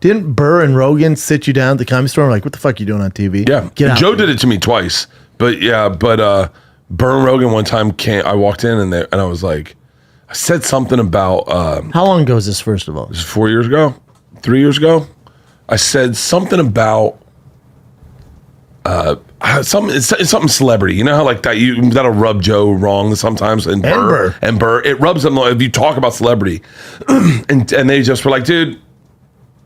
Didn't Burr and Rogan sit you down at the Comedy Store? Like, what the fuck are you doing on TV? Yeah. Get out. Joe did it to me twice. But Burr and Rogan one time I walked in and I was like, I said something about... How long ago is this, first of all? This is 4 years ago? 3 years ago? I said something about... it's something celebrity. You know how like that'll rub Joe wrong sometimes, and Burr. It rubs them if you talk about celebrity, and they just were like, dude,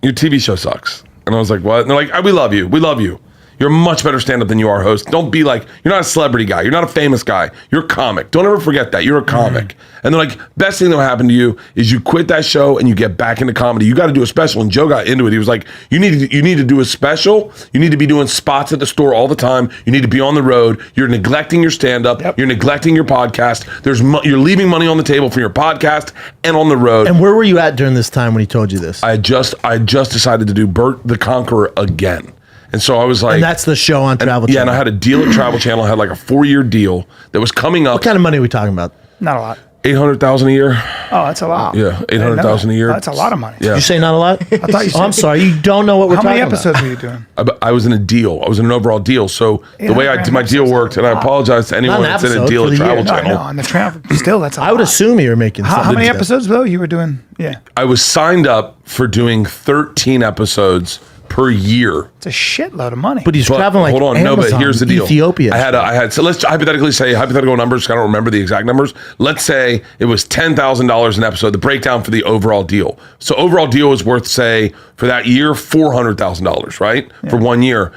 your TV show sucks. And I was like, what? And they're like, we love you. You're a much better stand-up than you are host. Don't be like, you're not a celebrity guy. You're not a famous guy. You're a comic. Don't ever forget that. You're a comic. And they're like, best thing that will happen to you is you quit that show and you get back into comedy. You got to do a special. And Joe got into it. He was like, you need to do a special. You need to be doing spots at the store all the time. You need to be on the road. You're neglecting your stand-up. Yep. You're neglecting your podcast. You're leaving money on the table for your podcast and on the road. And where were you at during this time when he told you this? I just decided to do Bert the Conqueror again. And so I was like... And that's the show on Travel Channel. Yeah, and I had a deal at Travel Channel. I had like a 4-year deal that was coming up. What kind of money are we talking about? Not a lot. $800,000 a year. Oh, that's a lot. Yeah, $800,000 a year. That's a lot of money. Yeah. Did you say not a lot? I thought you said... I'm sorry, you don't know what we're talking about. How many episodes were you doing? I was in a deal. I was in an overall deal. So the way my deal worked, and I apologize to anyone that's in a deal at Travel Channel. No, on the travel, still, that's a lot. I would assume you were making something. How many episodes, though, you were doing? Yeah. I was signed up for doing 13 episodes per year. It's a shitload of money. But he's traveling like Amazon, no, but here's the deal. Ethiopia. I had. So let's hypothetically say hypothetical numbers. I don't remember the exact numbers. Let's say it was $10,000 an episode. The breakdown for the overall deal. So overall deal was worth, say, for that year, $400,000, right? Yeah. For 1 year.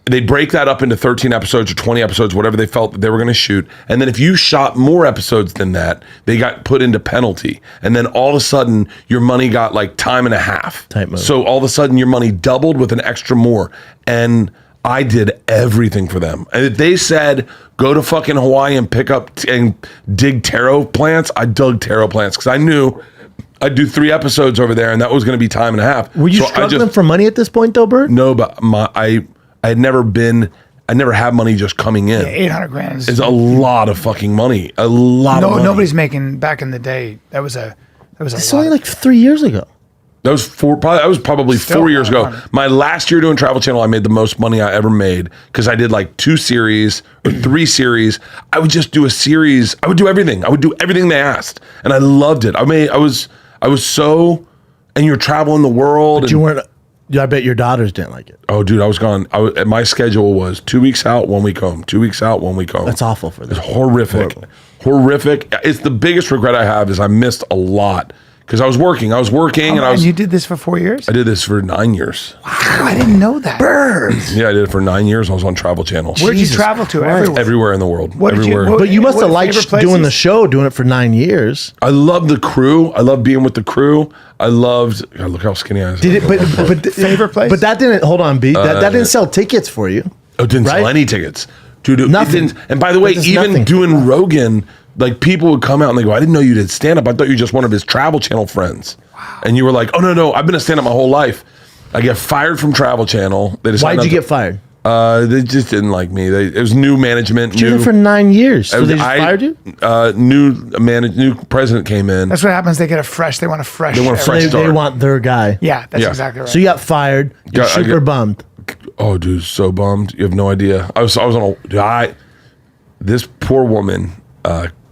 They break that up into 13 episodes or 20 episodes, whatever they felt that they were going to shoot. And then if you shot more episodes than that, they got put into penalty. And then all of a sudden, your money got like time and a half. Type mode. So all of a sudden, your money doubled with an extra more. And I did everything for them. And if they said, go to fucking Hawaii and pick up and dig taro plants, I dug taro plants because I knew I'd do 3 episodes over there and that was going to be time and a half. Were you struggling for money at this point though, Bert? No, but I never had money just coming in. Yeah, $800,000 is a lot of fucking money. A lot of money. Nobody's making back in the day. That was a It's lot. only like 3 years ago. That was probably Still 4 years ago. money. My last year doing Travel Channel, I made the most money I ever made because I did like 2 series or 3 series. I would just do a series. I would do everything. I would do everything they asked, and I loved it. I was so, and you're traveling the world. But you weren't. I bet your daughters didn't like it. Oh, dude, I was gone. My schedule was 2 weeks out, 1 week home. 2 weeks out, 1 week home. That's awful for them. It's horrific. Horrific. It's the biggest regret I have is I missed a lot because I was working. And you did this for 4 years? I did this for 9 years. Wow, I didn't know that. Bert. Yeah, I did it for 9 years. I was on Travel Channel. Where'd you travel to? Everywhere in the world. Everywhere. But you must have liked doing the show, doing it for 9 years. I loved the crew. I loved being with the crew. I loved. God, look how skinny I was. Did it? But favorite place? But that didn't. Hold on, B. That didn't sell tickets for you. Oh, it didn't right? sell any tickets, dude. Nothing. It didn't, and by the way, even doing Rogan, like people would come out and they go, "I didn't know you did stand up. I thought you were just one of his Travel Channel friends." Wow. And you were like, "Oh no, I've been a stand up my whole life." I get fired from Travel Channel. Why'd you get fired? They just didn't like me. It was new management. You were there for 9 years. So they just fired you? New president came in. That's what happens. They get a fresh. They want a fresh. They want a fresh start. They want their guy. Yeah, that's exactly right. So you got fired. You're super bummed. Oh, dude, so bummed. You have no idea. I was on a. This poor woman,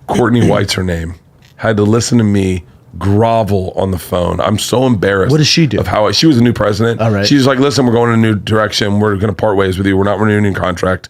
Courtney White's her name, had to listen to me grovel on the phone. I'm so embarrassed. What does she do? Of how she was a new president. All right. She's like, listen, we're going in a new direction. We're going to part ways with you. We're not renewing your contract.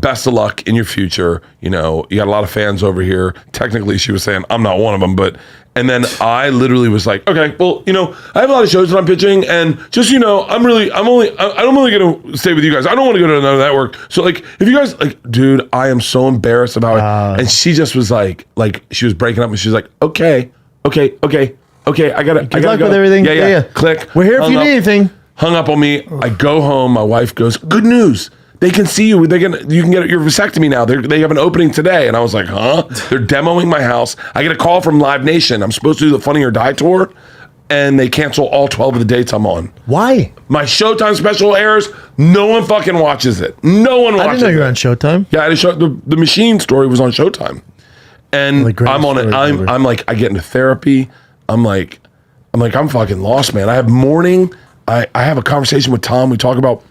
Best of luck in your future. You know, you got a lot of fans over here. Technically, she was saying I'm not one of them, but. And then I literally was like, okay, well, you know, I have a lot of shows that I'm pitching, and just, you know, I'm only going to stay with you guys. I don't want to go to another network. So, like, if you guys, like, dude, I am so embarrassed about it. And she just was like, she was breaking up, and she was like, okay, I gotta luck go. with everything. Yeah. Click. We're here if you need anything. Hung up on me. I go home. My wife goes, good news. They can see you. You can get your vasectomy now. They have an opening today. And I was like, huh? They're demoing my house. I get a call from Live Nation. I'm supposed to do the Funny or Die tour. And they cancel all 12 of the dates I'm on. Why? My Showtime special airs. No one fucking watches it. No one watches it. I didn't know you were on Showtime. Yeah, the Machine story was on Showtime. And I'm on it. I'm like, I get into therapy. I'm like, I'm fucking lost, man. I have morning, I have a conversation with Tom. We talk about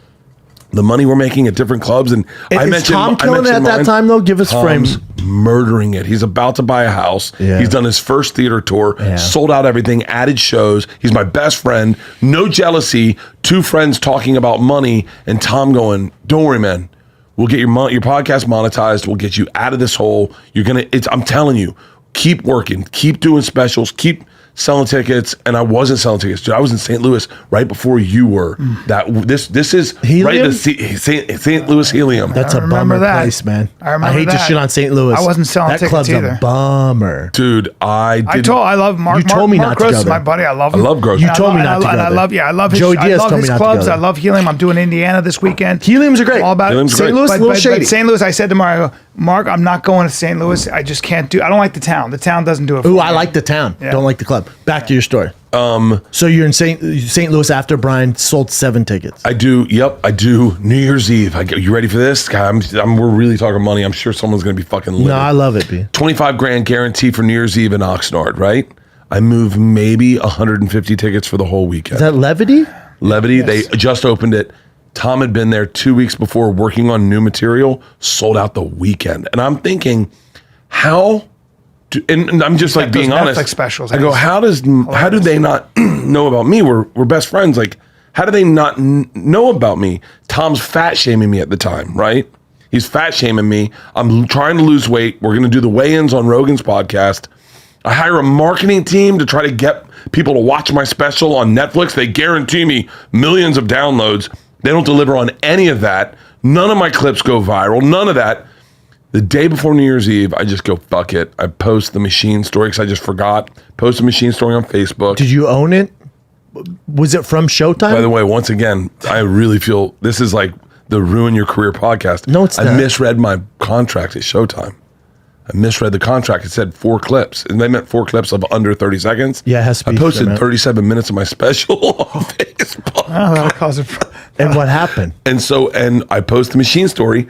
the money we're making at different clubs, and Is Tom killing it at that time though? Give us Tom's frames. murdering it. He's about to buy a house. Yeah. He's done his first theater tour, sold out everything, added shows. He's my best friend. No jealousy. Two friends talking about money, and Tom going, "Don't worry, man. We'll get your podcast monetized. We'll get you out of this hole. You're gonna. I'm telling you, keep working, keep doing specials, keep." Selling tickets, and I wasn't selling tickets. Dude, I was in St. Louis right before you were. This is Helium? right. St. Louis Helium. That's a remember bummer that. place, man. I remember I hate to that. shit on St. Louis. I wasn't selling that tickets club's either. a bummer. Dude, I love Mark. You told me Mark not to Gross go is there. my buddy. I love him. I love Gross. You And told I me lo- not to and go I there. love, I love his, Joey I Diaz love told his me not to clubs. go I there. love Helium. I'm doing Indiana this weekend. Helium's are great. All about Helium's St. great. Louis, a little shady. But St. Louis, I said to Mark, I'm not going to St. Louis. I just can't do. I don't like the town. The town doesn't do it. For Ooh, me. I like the town. Yeah. Don't like the club. Back to your story. So you're in St. Louis after Brian sold 7 tickets. I do. Yep, I do. New Year's Eve. You ready for this? God, we're really talking money. I'm sure someone's gonna be fucking lit. No, I love it, B. 25 grand guarantee for New Year's Eve in Oxnard, right? I move maybe 150 tickets for the whole weekend. Is that Levity? Levity, they just opened it. Tom had been there 2 weeks before working on new material, sold out the weekend. And I'm thinking, and I'm just like got being those honest. Netflix specials. I go, how do they not know about me? We're best friends. Like, how do they not know about me? Tom's fat shaming me at the time, right? He's fat shaming me. I'm trying to lose weight. We're going to do the weigh-ins on Rogan's podcast. I hire a marketing team to try to get people to watch my special on Netflix. They guarantee me millions of downloads. They don't deliver on any of that. None of my clips go viral. None of that. The day before New Year's Eve, I just go, fuck it. I post the machine story because I just forgot. Post a machine story on Facebook. Did you own it? Was it from Showtime? By the way, once again, I really feel this is like the Ruin Your Career podcast. No, it's I not. misread my contract at Showtime. I misread the contract. It said 4 clips, and they meant 4 clips of under 30 seconds. Yeah, it has to be I posted from it. 37 minutes of my special on Facebook. Oh, that'll cause a. And what happened? And I post the machine story,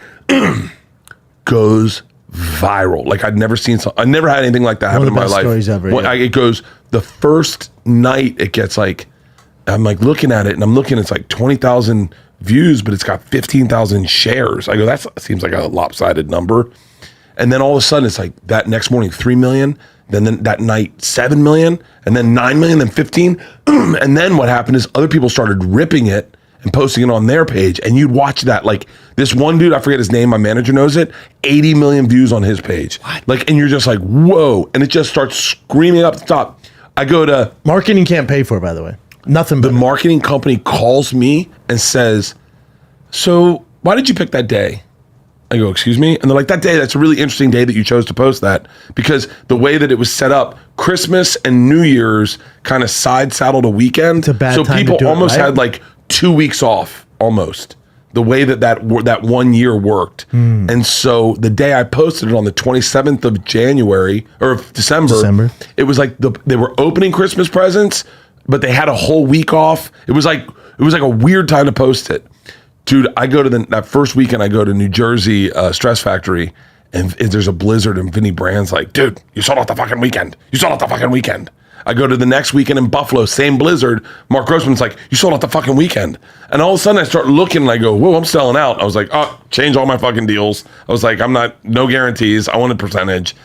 goes viral. Like I never had anything like that happen One in of the my best life. stories ever, yeah. It goes, the first night it gets like, I'm like looking at it and I'm looking, it's like 20,000 views, but it's got 15,000 shares. I go, that seems like a lopsided number. And then all of a sudden it's like that next morning, 3 million, then that night, 7 million, and then 9 million, then 15. And then what happened is other people started ripping it and posting it on their page. And you'd watch that. Like this one dude, I forget his name, my manager knows it, 80 million views on his page. What? Like, and you're just like, whoa. And it just starts screaming up the top. I go to Marketing can't pay for it, by the way. Nothing but the marketing company calls me and says, so why did you pick that day? I go, excuse me? And they're like, that day, that's a really interesting day that you chose to post that, because the way that it was set up, Christmas and New Year's kind of side saddled a weekend. It's a bad so time to people do it, almost right? had like 2 weeks off almost, the way that 1 year worked. And so the day I posted it on the 27th of January or of December, it was like they were opening Christmas presents, but they had a whole week off. It was like a weird time to post it. Dude, I go to that first weekend, I go to New Jersey Stress Factory, and there's a blizzard, and Vinny Brand's like, dude, you sold out the fucking weekend. You sold out the fucking weekend. I go to the next weekend in Buffalo, same blizzard. Mark Grossman's like, you sold out the fucking weekend. And all of a sudden I start looking and I go, whoa, I'm selling out. I was like, oh, change all my fucking deals. I was like, no guarantees. I want a percentage.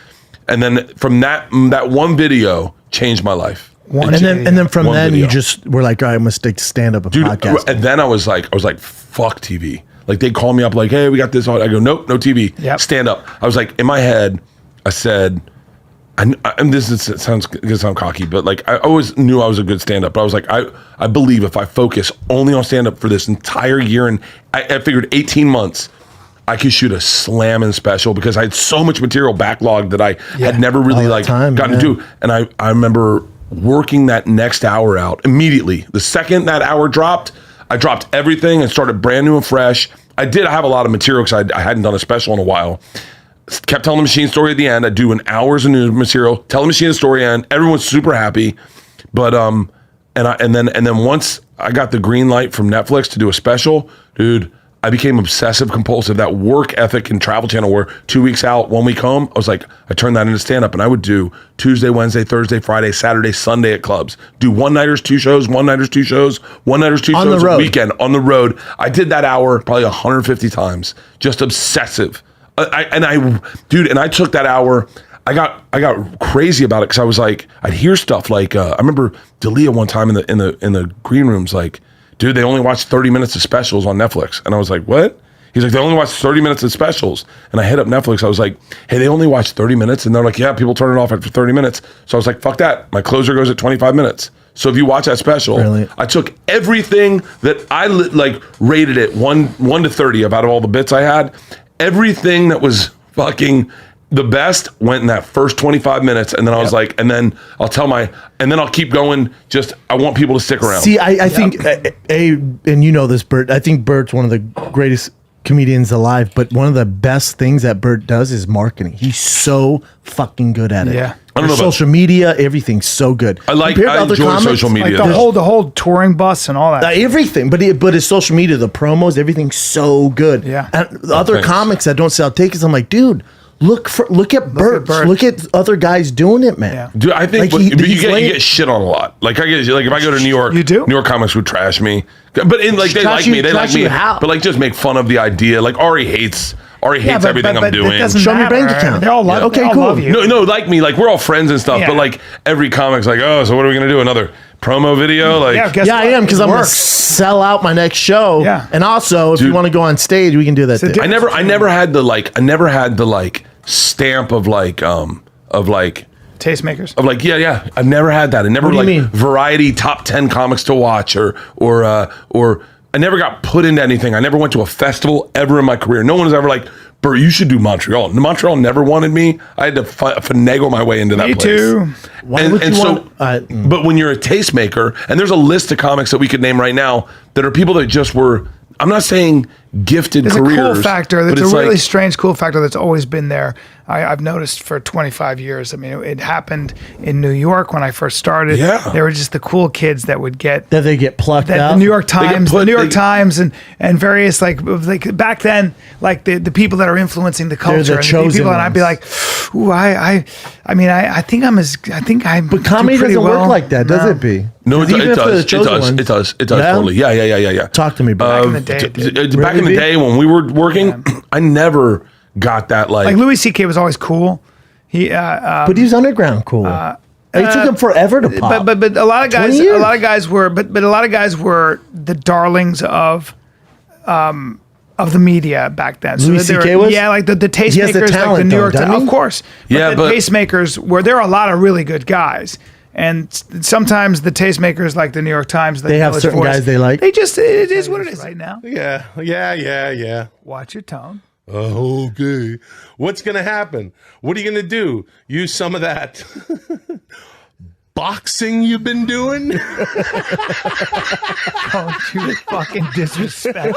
And then from that one video changed my life. And then from One then video. you just were like, all right, I'm gonna stick to stand up and Dude, podcast. and then I was like, fuck TV. Like they call me up like, hey, we got this on. I go, nope, no TV. Yep. Stand up. I was like, in my head, I said, and sounds gonna sound cocky, but like I always knew I was a good stand-up. But I was like, I believe if I focus only on stand-up for this entire year, and I figured 18 months, I could shoot a slamming special, because I had so much material backlogged that I had never really All the time, gotten to do. And I remember working that next hour out immediately. The second that hour dropped, I dropped everything and started brand new and fresh. I have a lot of material because I hadn't done a special in a while. Kept telling the machine story at the end. I do an hour's of new material, tell the machine story end. Everyone's super happy. But and then once I got the green light from Netflix to do a special, dude, I became obsessive compulsive. That work ethic and Travel Channel where 2 weeks out, 1 week home, I was like, I turned that into stand-up, and I would do Tuesday, Wednesday, Thursday, Friday, Saturday, Sunday at clubs. Do one-nighters, 2 shows, one-nighters, 2 shows, one-nighters, 2 On shows the road. a weekend on the road. I did that hour probably 150 times. Just obsessive. I took that hour. I got crazy about it because I was like, I'd hear stuff like I remember D'Elia one time in the green rooms like, dude, they only watch 30 minutes of specials on Netflix. And I was like, what? He's like, they only watch 30 minutes of specials. And I hit up Netflix. I was like, hey, they only watch 30 minutes. And they're like, yeah, people turn it off after 30 minutes. So I was like, fuck that. My closer goes at 25 minutes. So if you watch that special, Brilliant. I took everything that I rated it 1 to 30 about all the bits I had. Everything that was fucking the best went in that first 25 minutes, and then I was like, and then I'll keep going. Just I want people to stick around. See, I think and you know this, Bert. I think Bert's one of the greatest comedians alive. But one of the best things that Bert does is marketing. He's so fucking good at it. Yeah. I don't know about- social media, everything's so good. I Compared to other enjoy comics, social media. Like the whole touring bus and all that. everything, but his social media, the promos, everything's so good. Yeah. And the other thanks. comics that don't sell tickets, I'm like, dude, look at Bert. Bert. Look at other guys doing it, man. Yeah. Dude, I think Like, you he's laying- get shit on a lot. Like if I go to New York, You do? New York comics would trash me. But they like me. They like me. How? But like just make fun of the idea. Like Ari hates everything I'm that doing. doesn't Show me your matter. bank account. They all love, Okay, they all cool. love you. No, like me. Like we're all friends and stuff. Yeah. But like every comic's like, oh, so what are we gonna do? Another promo video? Like, Yeah, guess Yeah, I what? am because It I'm gonna works. sell out my next show. Yeah. And also, if you Dude. want to go on stage, we can do that. So too. I never had the stamp of Tastemakers. yeah. I've never had that. I never What do you like mean? variety top 10 comics to watch or I never got put into anything. I never went to a festival ever in my career. No one was ever like, Bert, you should do Montreal. Montreal never wanted me. I had to finagle my way into that Me place. too. Why would you want? But when you're a tastemaker, and there's a list of comics that we could name right now that are people that just were, I'm not saying gifted There's careers. a cool factor. but There's it's a really like, strange cool factor that's always been there. I've noticed for 25 years. I mean, it happened in New York when I first started. Yeah. There were just the cool kids that would get That they get plucked that out. the New York Times, put- the New York Times, and various like back then, like the people that are influencing the culture, the and chosen people, and I'd be like, ones. ooh, I think I'm. But comedy do pretty doesn't well. work like that, does No. it, B? no, 'Cause even if they're the chosen ones- It does Yeah? totally. Yeah. Talk to me, bro. Back in the day, it did. Back in the Really, B? day when we were working, I never got that Like Louis C.K. was always cool. He But he was underground cool. It took him forever to pop. But a lot of 20 guys years. were a lot of guys were the darlings of the media back then. Louis they were- CK was? Yeah, like the has the tastemakers, like the talent, New though, York doesn't Times, he? of course. Yeah, the but- tastemakers were there are a lot of really good guys. And sometimes the tastemakers, like the New York Times, They have Village certain Voice, guys they like? They just it is what it is right now. Yeah. Watch your tone. Okay. What's going to happen? What are you going to do? Use some of that boxing you've been doing? Don't you fucking disrespect.